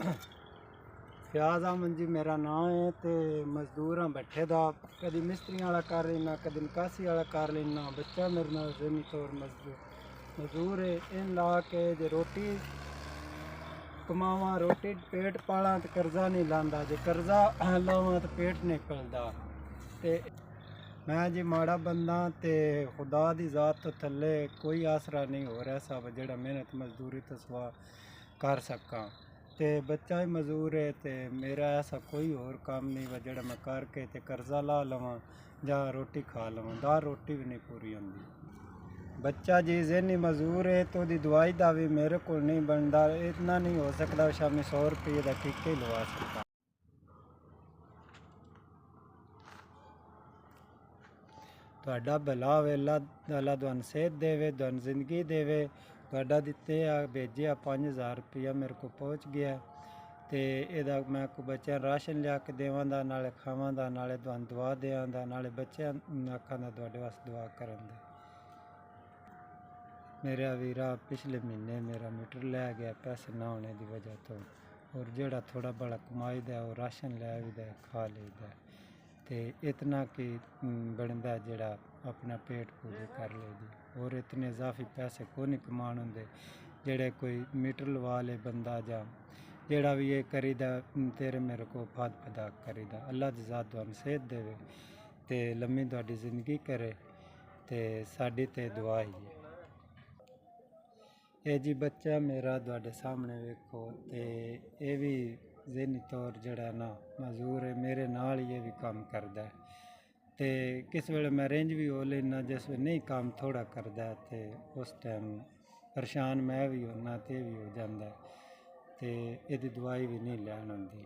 ਫਯਾਜ਼ ਅਹਿਮਦ जी मेरा नाम है। तो मजदूर हाँ बैठे दा, कभी मिस्त्री वाला कर लेना, कभी निकासी वाला कर लेना। बच्चा मेरे नाल ज़मीनी तौर मजदूर है। इन ला के जो रोटी कमावा, रोटी पेट पाला तो कर्जा नहीं लांदा, जो कर्जा लावा तो पेट नहीं पलदा। ते मैं जी माड़ा बंदा, तो खुदा दी ज़ात तो थल्ले कोई आसरा नहीं हो रहा सब जेड़ा मेहनत मजदूरी तो सवा कर सका। ते बच्चा ही मजदूर है, तो मेरा ऐसा कोई और काम नहीं वा जेड़ा मैं करके ते कर्जा ला लवां या रोटी खा लवां। दाल रोटी भी नहीं पूरी होंदी। बच्चा जी ज़हनी मजदूर है, तो दी दवाई का भी मेरे को नहीं बनता। इतना नहीं हो सकता शामी 100 रुपये का टीके ही लवा सकता। ਤੁਹਾਡਾ भला होवे, अल्लाह तुहानू सेहत देवे, तुहानू जिंदगी देवे। ਤੁਹਾਡਾ ਦਿੱਤੇ ਆ भेजिया 5000 रुपया मेरे को पहुँच गया। तो यदा मैं को बच्चों राशन लिया के देवां दा, नाले खावां दा, नाले तुहानू दुआ देवां दा, नाले बच्चों आखां दा तुहाडे वास्ते दुआ करन दा। मेरा वीरा पिछले महीने मेरा मीटर लै गया पैसे ना होने की वजह तो, और जेड़ा थोड़ा बड़ा कमाई दा वो राशन लै भी दा, खा लेदा। तो इतना कि बनता जेड़ा अपना पेट पूजा कर लेदी। और इतने इजाफी पैसे को नहीं कमान होंदे जेड़े कोई मीटर लवा ले बंदा, जा जेड़ा भी ये करीदा तेरे मेरे को फाद फदा करीदा। अल्लाह दी ज़ात तुहानू सेहत देवे ते लम्मी तुहाडी जिंदगी करे, ते साडी ते दुआ ही है। ये जी बच्चा मेरा तुहाडे सामने वेखो, ते ये भी ज़हनी तौर जड़ा ना मजदूर है, मेरे नाल ही भी काम करदा है। तो किस वेले मैं रेंज भी हो लेना, जिस वे नहीं काम थोड़ा करदा है तो उस टाइम परेशान मैं भी होना, तो भी हो जाता है। तो यदी दवाई भी नहीं लैन होंदी।